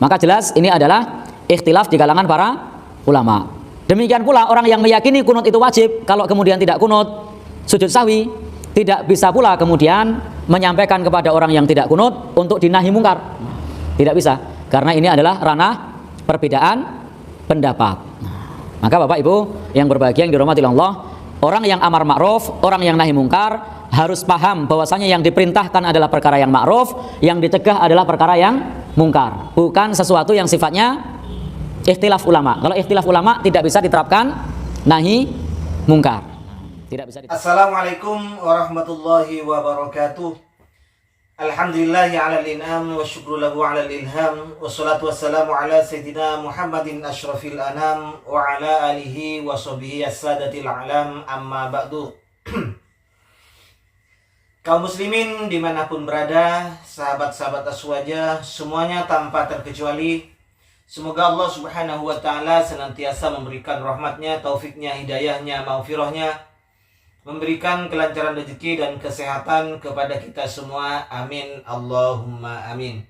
Maka jelas ini adalah ikhtilaf di kalangan para ulama. Demikian pula orang yang meyakini kunut itu wajib, kalau kemudian tidak kunut sujud sahwi, tidak bisa pula kemudian menyampaikan kepada orang yang tidak kunut untuk dinahi mungkar. Tidak bisa, karena ini adalah ranah perbedaan pendapat. Maka Bapak Ibu yang berbahagia, yang dirahmati Allah, orang yang amar ma'ruf, orang yang nahi mungkar harus paham bahwasanya yang diperintahkan adalah perkara yang ma'ruf, yang dicegah adalah perkara yang mungkar, bukan sesuatu yang sifatnya ikhtilaf ulama. Kalau ikhtilaf ulama tidak bisa diterapkan nahi mungkar. Tidak bisa diterapkan. Assalamualaikum warahmatullahi wabarakatuh. Alhamdulillahi ala al-in'am wa syukru lahu ala al-ilham, wassalatu wassalamu ala sayyidina Muhammadin asyrafil anam wa ala alihi wa sahbihi as-sadatil alam, amma ba'du. Kaum muslimin dimanapun berada, sahabat-sahabat Aswaja semuanya tanpa terkecuali, semoga Allah subhanahu wa ta'ala senantiasa memberikan rahmatnya, taufiknya, hidayahnya, maghfirahnya, memberikan kelancaran rezeki dan kesehatan kepada kita semua. Amin, Allahumma amin.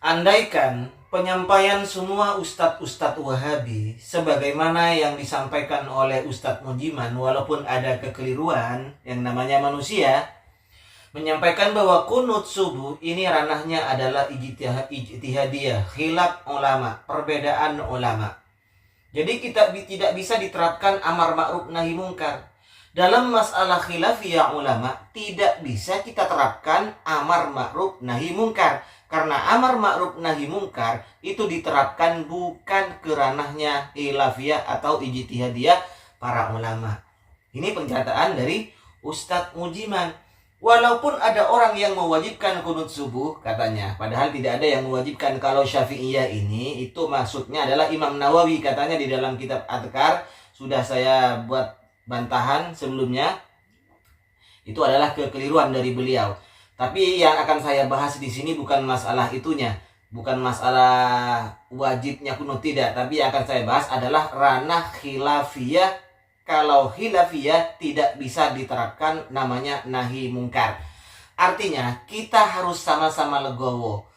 Andaikan penyampaian semua ustadz-ustadz Wahabi sebagaimana yang disampaikan oleh Ustadz Mujiman, walaupun ada kekeliruan, yang namanya manusia, menyampaikan bahwa kunut subuh ini ranahnya adalah ijtihadiyah, khilaf ulama, perbedaan ulama. Jadi kita tidak bisa diterapkan amar ma'ruf nahi mungkar. Dalam masalah khilafiyah ulama tidak bisa kita terapkan amar ma'ruf nahi mungkar. Karena amar ma'ruf nahi mungkar itu diterapkan bukan ke ranahnya khilafiyah atau ijtihadiyah para ulama. Ini pernyataan dari Ustadz Mujiman. Walaupun ada orang yang mewajibkan kunut subuh katanya, padahal tidak ada yang mewajibkan. Kalau Syafi'iyah ini itu maksudnya adalah Imam Nawawi katanya di dalam kitab Adhkar. Sudah saya buat bantahan sebelumnya. Itu adalah kekeliruan dari beliau. Tapi yang akan saya bahas di sini bukan masalah itunya, bukan masalah wajibnya kunut, tidak, tapi yang akan saya bahas adalah ranah khilafiyah. Kalau khilafiyah tidak bisa diterapkan namanya nahi mungkar. Artinya kita harus sama-sama legowo.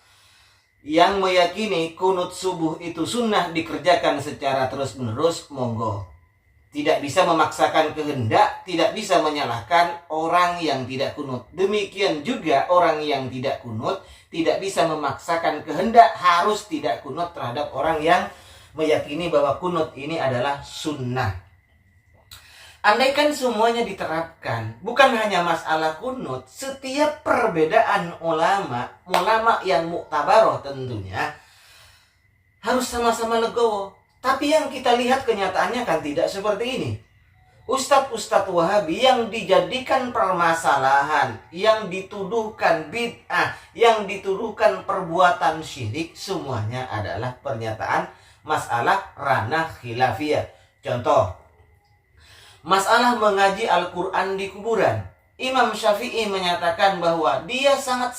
Yang meyakini kunut subuh itu sunnah dikerjakan secara terus-menerus, monggo. Tidak bisa memaksakan kehendak, tidak bisa menyalahkan orang yang tidak kunut. Demikian juga orang yang tidak kunut tidak bisa memaksakan kehendak harus tidak kunut terhadap orang yang meyakini bahwa kunut ini adalah sunnah. Andaikan semuanya diterapkan, bukan hanya masalah kunut, setiap perbedaan ulama yang muktabaroh tentunya harus sama-sama legowo. Tapi yang kita lihat kenyataannya kan tidak seperti ini. Ustadz-ustadz Wahabi yang dijadikan permasalahan, yang dituduhkan bid'ah, yang dituduhkan perbuatan syirik, semuanya adalah pernyataan masalah ranah khilafiyah. Contoh, masalah mengaji Al-Quran di kuburan. Imam Syafi'i menyatakan bahwa dia sangat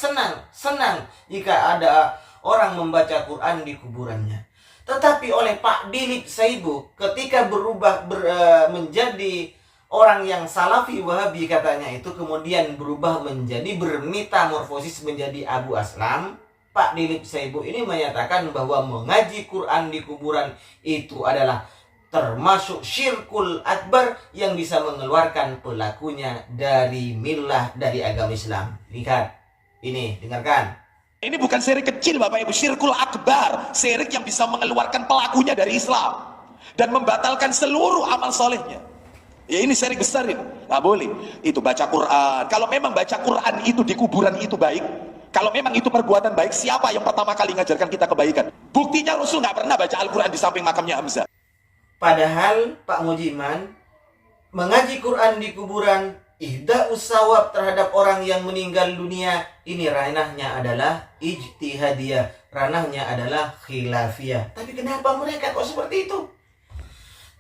senang jika ada orang membaca Quran di kuburannya. Tetapi oleh Pak Dilip Saibu ketika menjadi orang yang salafi Wahabi katanya itu, kemudian berubah menjadi bermetamorfosis menjadi Abu Aslam, Pak Dilip Saibu ini menyatakan bahwa mengaji Quran di kuburan itu adalah termasuk syirkul akbar yang bisa mengeluarkan pelakunya dari millah, dari agama Islam. Lihat, ini, dengarkan. Ini bukan syirik kecil Bapak Ibu, syirkul akbar, syirik yang bisa mengeluarkan pelakunya dari Islam dan membatalkan seluruh amal solehnya. Ya ini syirik besar ini, nggak boleh. Itu baca Quran, kalau memang baca Quran itu di kuburan itu baik, kalau memang itu perbuatan baik, siapa yang pertama kali ngajarkan kita kebaikan? Buktinya Rasul nggak pernah baca Al-Quran di samping makamnya Hamzah. Padahal Pak Mujiman mengaji Quran di kuburan, ihda'us sawab terhadap orang yang meninggal dunia, ini ranahnya adalah ijtihadiyah, ranahnya adalah khilafiyah. Tapi kenapa mereka kok seperti itu?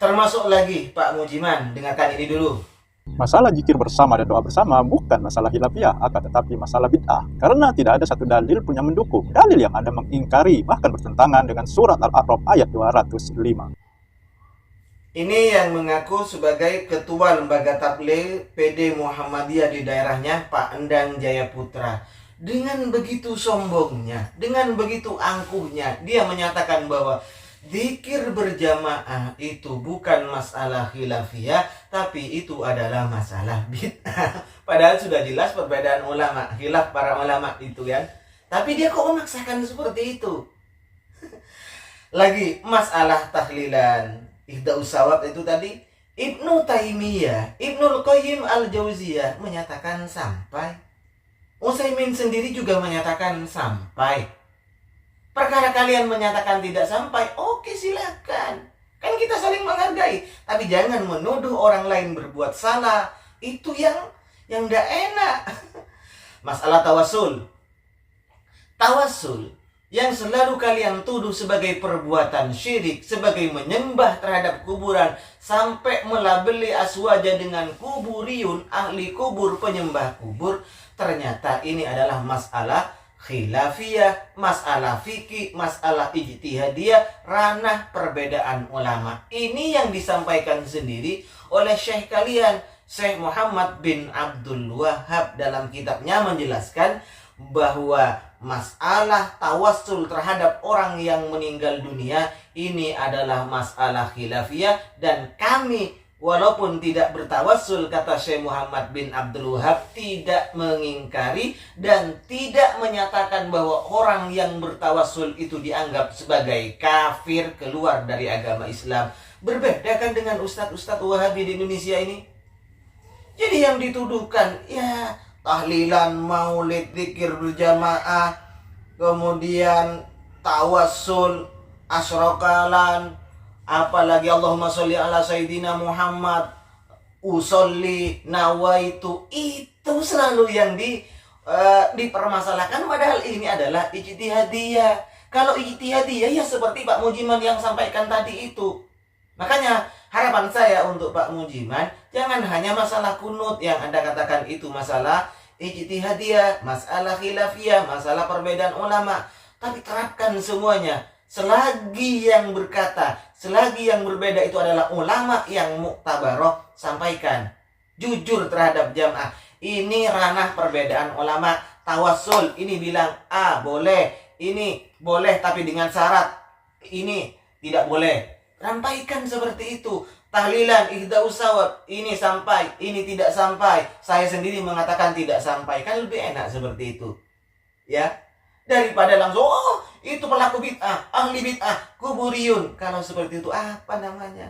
Termasuk lagi Pak Mujiman, dengarkan ini dulu. Masalah zikir bersama dan doa bersama bukan masalah khilafiyah, akan tetapi masalah bid'ah. Karena tidak ada satu dalil pun yang mendukung. Dalil yang ada mengingkari, bahkan bertentangan dengan surat Al-A'raf ayat 205. Ini yang mengaku sebagai ketua lembaga tabligh PD Muhammadiyah di daerahnya, Pak Endang Jayaputra. Dengan begitu sombongnya, dengan begitu angkuhnya, dia menyatakan bahwa zikir berjamaah itu bukan masalah khilafiyah, tapi itu adalah masalah bid'ah. Padahal sudah jelas perbedaan ulama, khilaf para ulama itu kan. Tapi dia kok memaksakan seperti itu. Lagi masalah tahlilan Ihda'us Shawab itu tadi, Ibnu Taimiyah, Ibnul Qayyim Al-Jauziyah menyatakan sampai. Utsaimin sendiri juga menyatakan sampai. Perkara kalian menyatakan tidak sampai, oke silakan. Kan kita saling menghargai. Tapi jangan menuduh orang lain berbuat salah. Itu yang tidak enak. Masalah tawassul. Tawassul yang selalu kalian tuduh sebagai perbuatan syirik, sebagai menyembah terhadap kuburan, sampai melabeli aswaja dengan kuburiyun, ahli kubur, penyembah kubur. Ternyata ini adalah masalah khilafiyah, masalah fikih, masalah ijtihadiyah, ranah perbedaan ulama. Ini yang disampaikan sendiri oleh syekh kalian, Syekh Muhammad bin Abdul Wahhab, dalam kitabnya menjelaskan bahwa masalah tawassul terhadap orang yang meninggal dunia ini adalah masalah khilafiyah, dan kami walaupun tidak bertawassul, kata Syekh Muhammad bin Abdul Wahhab, tidak mengingkari dan tidak menyatakan bahwa orang yang bertawassul itu dianggap sebagai kafir, keluar dari agama Islam. Berbeda kan dengan ustadz-ustadz Wahabi di Indonesia ini? Jadi yang dituduhkan, ya tahlilan, maulid, zikir berjamaah, kemudian tawassul, asrokalan, apalagi Allahumma sholli ala Sayyidina Muhammad, usolli, nawaitu, itu selalu yang dipermasalahkan. Padahal ini adalah ijtihadiyah. Kalau ijtihadiyah ya seperti Pak Mujiman yang sampaikan tadi itu. Makanya harapan saya untuk Pak Mujiman, jangan hanya masalah kunut yang Anda katakan itu masalah ijtihadiyah, masalah khilafiyah, masalah perbedaan ulama, tapi terapkan semuanya. Selagi yang berkata, selagi yang berbeda itu adalah ulama yang muktabaroh, sampaikan. Jujur terhadap jamaah. Ini ranah perbedaan ulama. Tawassul, ini bilang A boleh, ini boleh tapi dengan syarat, ini tidak boleh. Sampaikan seperti itu. Tahlilan, Ihda'us Shawab, ini sampai, ini tidak sampai. Saya sendiri mengatakan tidak sampai. Kan lebih enak seperti itu. Ya. Daripada langsung, oh itu pelaku bid'ah, ahli bid'ah, kuburiyun. Kalau seperti itu apa namanya?